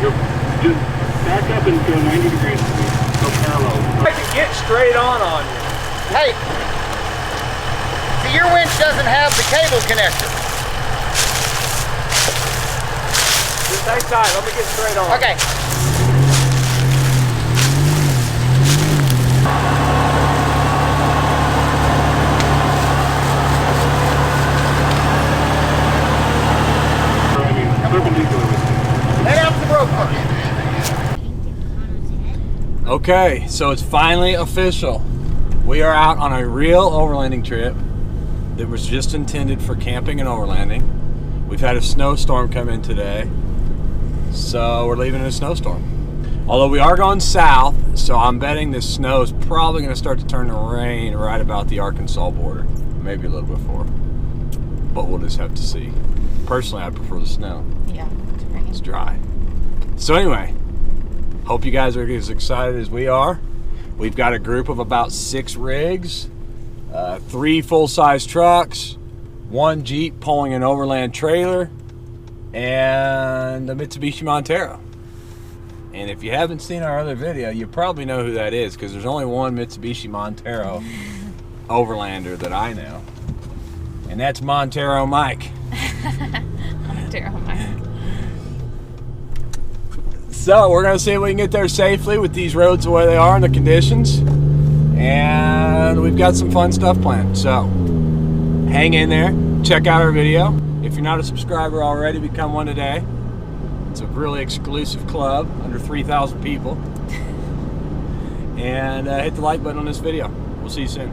Just back up and go 90 degrees. Go parallel. I can get straight on you. Hey, see, your winch doesn't have the cable connector. Just hang tight. Let me get straight on. Okay. Let out the rope first. Okay, so it's finally official. We are out on a real overlanding trip that was just intended for camping and overlanding. We've had a snowstorm come in today, so we're leaving in a snowstorm. Although we are going south, so I'm betting this snow is probably going to start to turn to rain right about the Arkansas border. Maybe a little before, but we'll just have to see. Personally, I prefer the snow. Yeah, it's dry. So anyway, hope you guys are as excited as we are. We've got a group of about 6 rigs, 3 full-size trucks, 1 Jeep pulling an overland trailer, and a Mitsubishi Montero. And if you haven't seen our other video, you probably know who that is, because there's only one Mitsubishi Montero overlander that I know, and that's Montero Mike. Montero Mike. So we're going to see if we can get there safely with these roads the way they are and the conditions. And we've got some fun stuff planned. So hang in there. Check out our video. If you're not a subscriber already, become one today. It's a really exclusive club, under 3,000 people. And hit the like button on this video. We'll see you soon.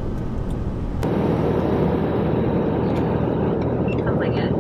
Oh my God.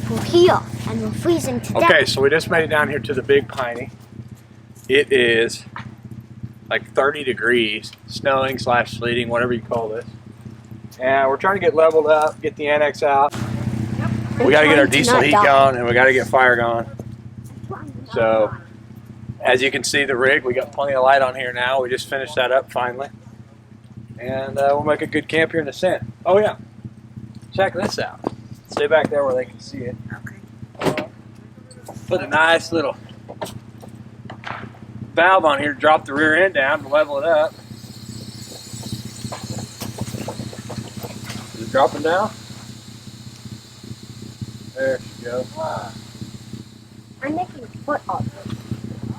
We're here and we're freezing to death. Okay, so we just made it down here to the Big Piney. It is like 30 degrees, snowing / sleeting, whatever you call this. And we're trying to get leveled up, get the annex out. We got to get our diesel heat going, and we got to get fire going. So, as you can see, the rig, we got plenty of light on here now. We just finished that up finally. And we'll make a good camp here in the sand. Oh yeah, check this out. Stay back there where they can see it. Okay. Put a nice little valve on here to drop the rear end down to level it up. Is it dropping down? There she goes. I'm making foot art.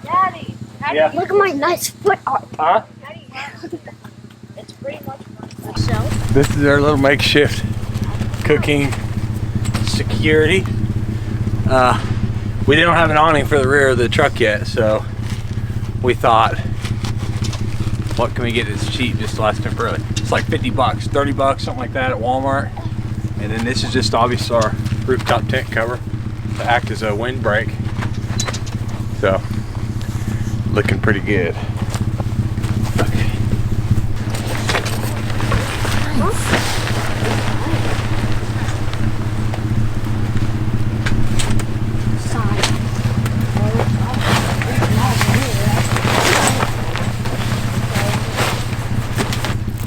Daddy, Yeah. Look at my nice foot art. Huh? it's pretty much so. This is our little makeshift cooking security. We don't have an awning for the rear of the truck yet, so we thought, what can we get that's cheap just to last temporarily? It's like 50 bucks, 30 bucks, something like that at Walmart. And then this is just obviously our rooftop tent cover to act as a windbreak. So, looking pretty good. Okay.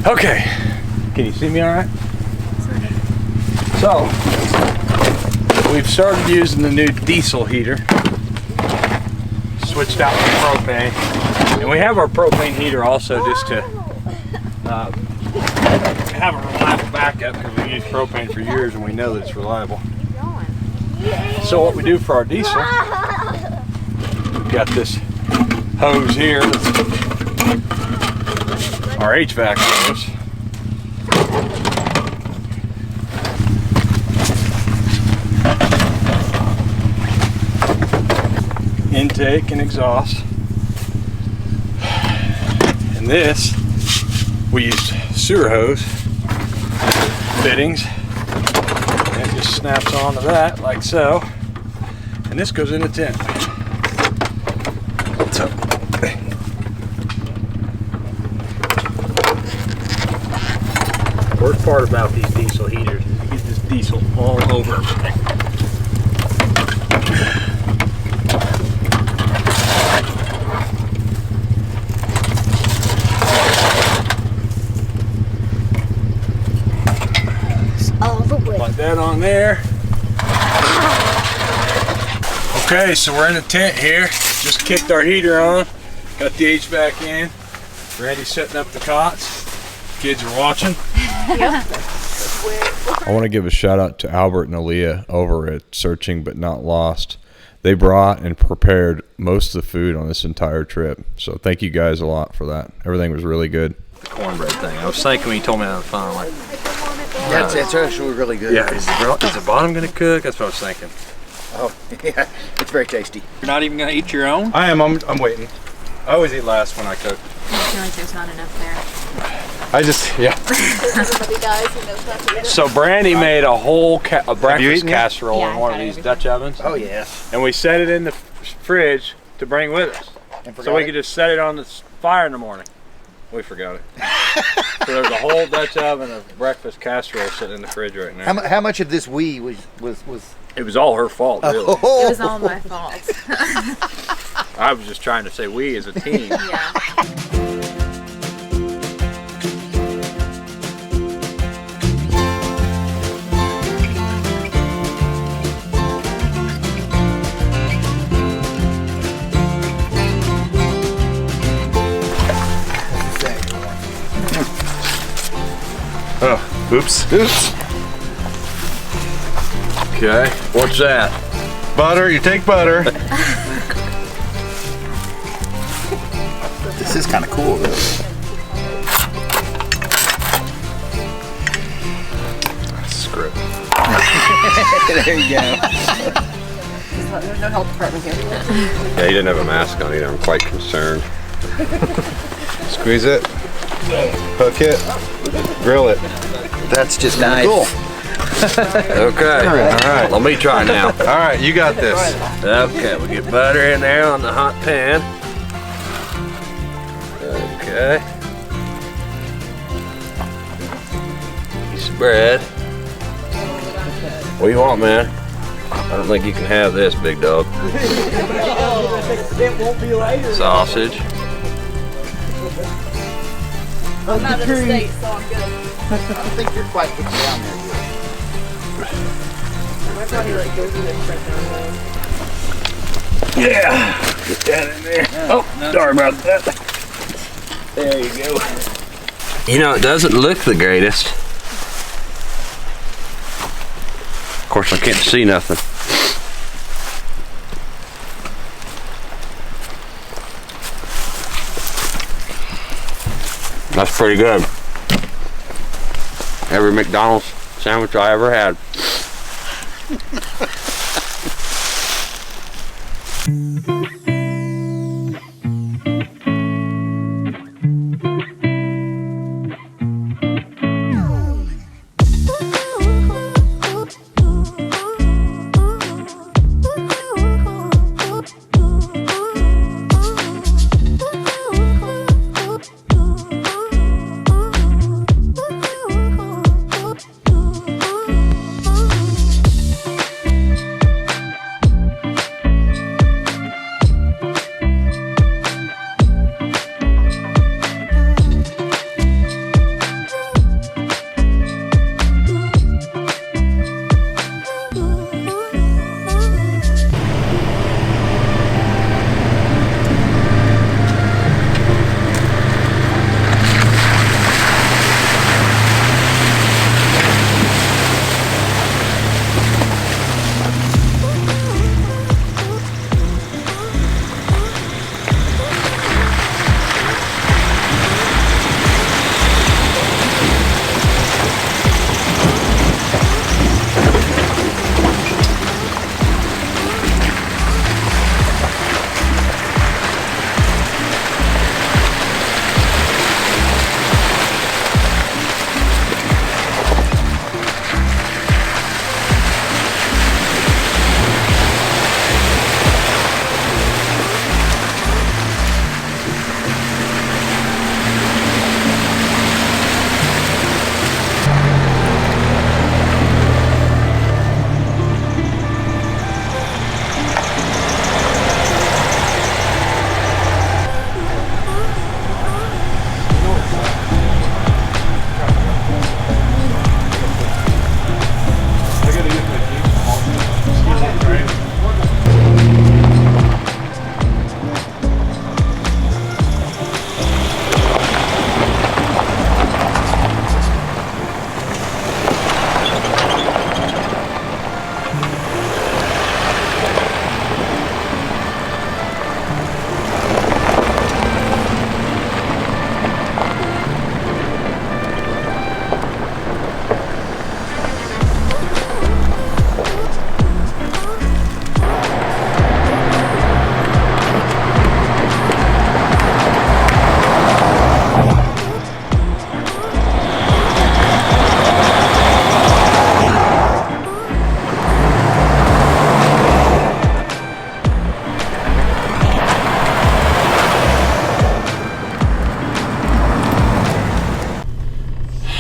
Okay, can you see me all right? So, we've started using the new diesel heater. Switched out from propane. And And we have our propane heater also just to have a reliable backup because we use propane for years and we know that it's reliable. So what we do for our diesel, we've got this hose here, our HVAC hose. Intake and exhaust. And this, we use sewer hose fittings. And it just snaps onto that like so. And this goes in the tent. So, worst part about these diesel heaters is you get this diesel all over everything. Like that on there. Okay, so we're in the tent here. Just kicked our heater on. Got the HVAC in. Randy's setting up the cots. Kids are watching. I want to give a shout out to Albert and Aaliyah over at Searching But Not Lost. They brought and prepared most of the food on this entire trip. So thank you guys a lot for that. Everything was really good. The cornbread thing. I was thinking when you told me on the phone, like, That's actually really good. yeah, is the bottom gonna cook? That's what I was thinking. Oh, yeah, it's very tasty. You're not even gonna eat your own? I am. I'm waiting. I always eat last when I cook. I feel like there's not enough there. I just, yeah. Everybody does and knows not to eat it. So Brandy made a whole breakfast eaten it? casserole Yeah, in I one of tried these everything. Dutch ovens, Oh, yes. and we set it in the fridge to bring with us, so we could just set it on the fire in the morning. We forgot it. So there's a whole Dutch oven of breakfast casserole sitting in the fridge right now. How much of this was It was all her fault, really. It was all my fault. I was just trying to say we as a team. Yeah. Oh, oops. Okay, what's that? Butter, you take butter. This is kind of cool, though. Script. There you go. There's no health department here. Yeah, he didn't have a mask on either. I'm quite concerned. Squeeze it. Hook it. Grill it. That's just Nice. cool. Okay, All right. let me try now. All right, you got this. Okay, we get butter in there on the hot pan. Okay. Piece of bread. What do you want, man? I don't think you can have this, big dog. Sausage. I'm not in the States, so I'm good. I don't think you're quite getting down there yet. My body like goes in there right now. Yeah! Get that in there. Oh, sorry about that. There you go. You know, it doesn't look the greatest. Of course, I can't see nothing. That's pretty good. Every McDonald's sandwich I ever had.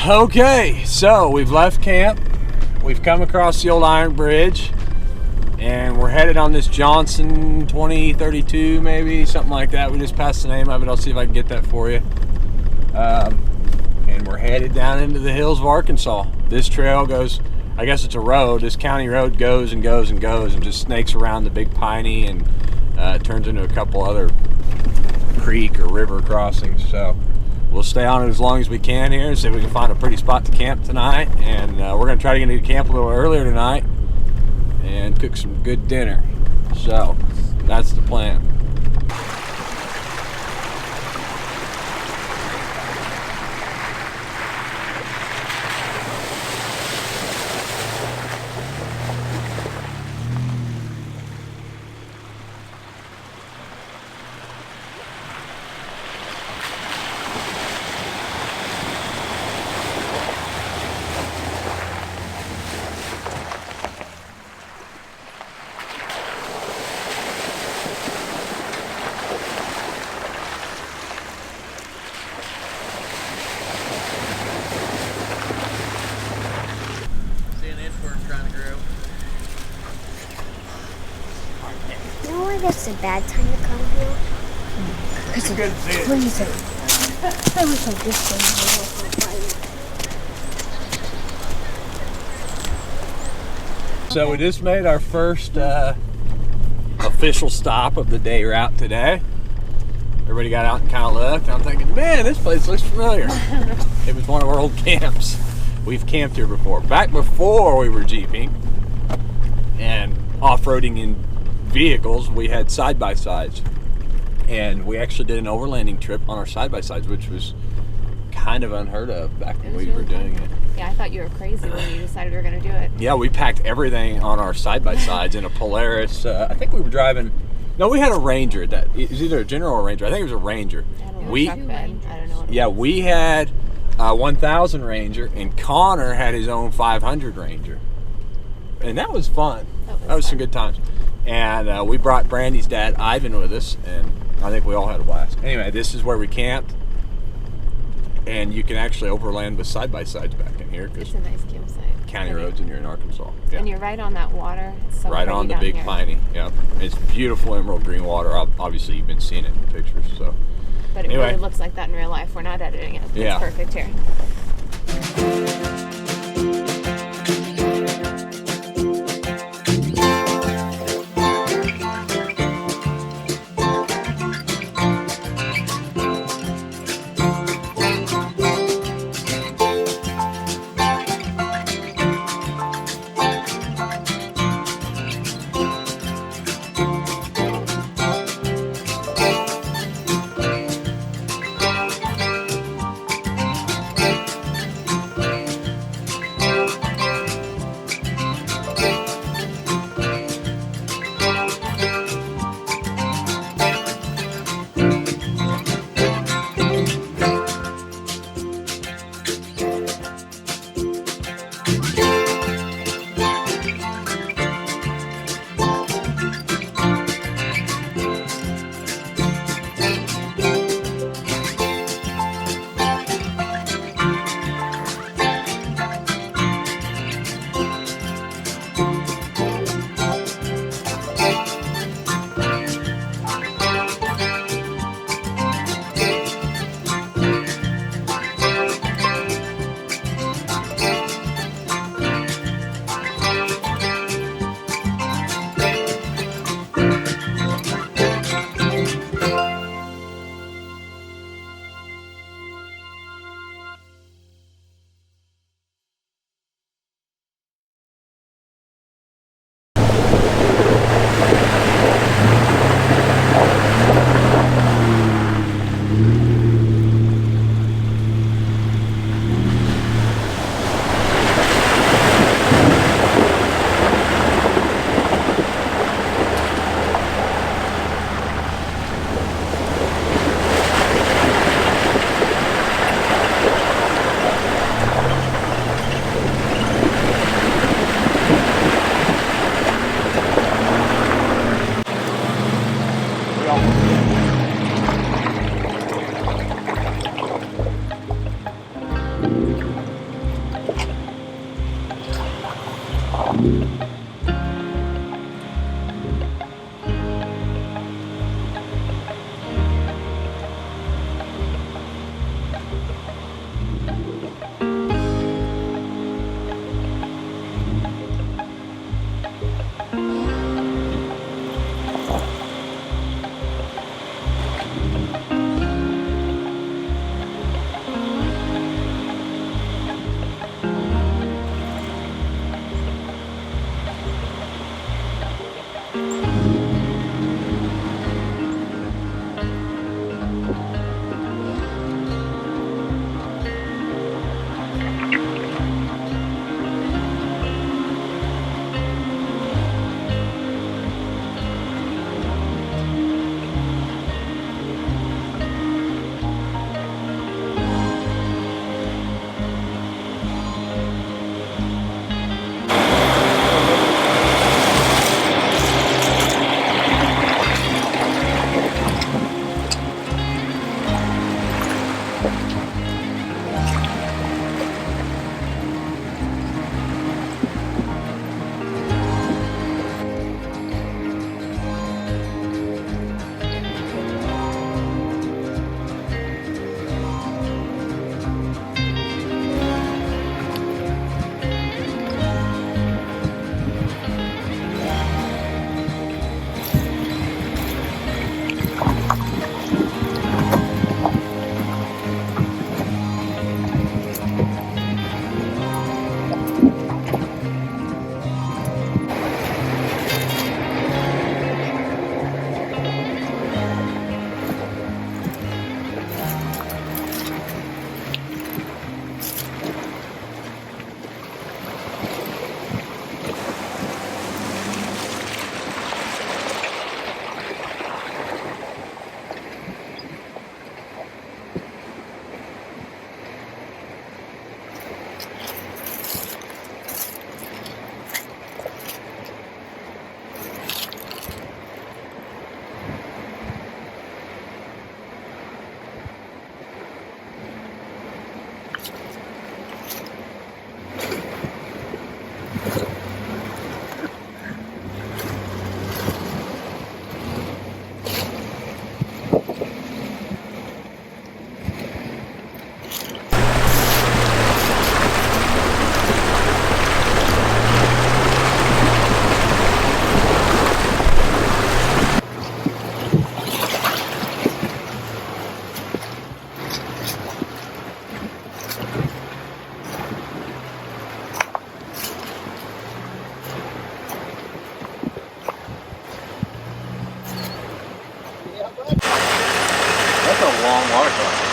Okay, so we've left camp. We've come across the old iron bridge, and we're headed on this Johnson 2032, maybe something like that. We just passed the name of it. I'll see if I can get that for you. And we're headed down into the hills of Arkansas. This trail goes, I guess it's a road. This county road goes and goes and goes and just snakes around the Big Piney and turns into a couple other creek or river crossings. So we'll stay on it as long as we can here and see if we can find a pretty spot to camp tonight. And we're going to try to get into camp a little earlier tonight and cook some good dinner. So that's the plan. You know why that's a bad time to come here? Because it's freezing. I wish I just So we just made our first official stop of the day route today. Everybody got out and kind of looked. I'm thinking, man, this place looks familiar. It was one of our old camps. We've camped here before. Back before we were jeeping and off-roading in vehicles, we had side-by-sides. And we actually did an overlanding trip on our side-by-sides, which was kind of unheard of back when we were doing it. Yeah, I thought you were crazy when you decided we were going to do it. Yeah, we packed everything on our side-by-sides in a Polaris. I think we were driving... No, we had a Ranger. It was either a General or a Ranger. I think it was a Ranger. I don't know. Truck bed. I don't know what it Yeah, was. we had a 1000 Ranger, and Connor had his own 500 Ranger. And that was fun. That was some good times. And we brought Brandy's dad, Ivan, with us, and I think we all had a blast. Anyway, this is where we camped. And you can actually overland with side-by-sides back in here because It's a nice campsite. county roads and you're in Arkansas. Yeah. And you're right on that water. It's so Right pretty on the down Big here. Piney. Yeah, it's beautiful emerald green water. Obviously, you've been seeing it in the pictures. So, But it Anyway. really looks like that in real life. We're not editing it. Yeah. It's perfect here.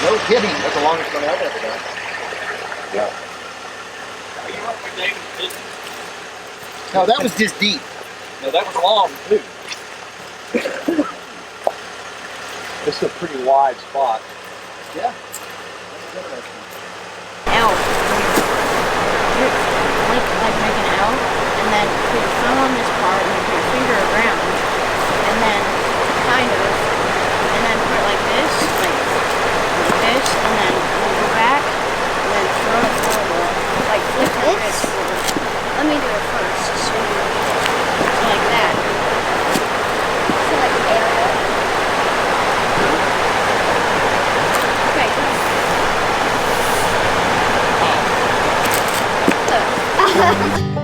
No kidding. That's the longest one I've ever done. Yeah. No, that was just deep. No, that was long too. This is a pretty wide spot. Yeah. L. Like make an L, and then put your thumb on this part, and then put your finger around, and then kind of, and then put it like this, and then go back, and then throw it forward, like flip your wrist forward. Let me do it first. So like that. So like an arrow. Okay. Look.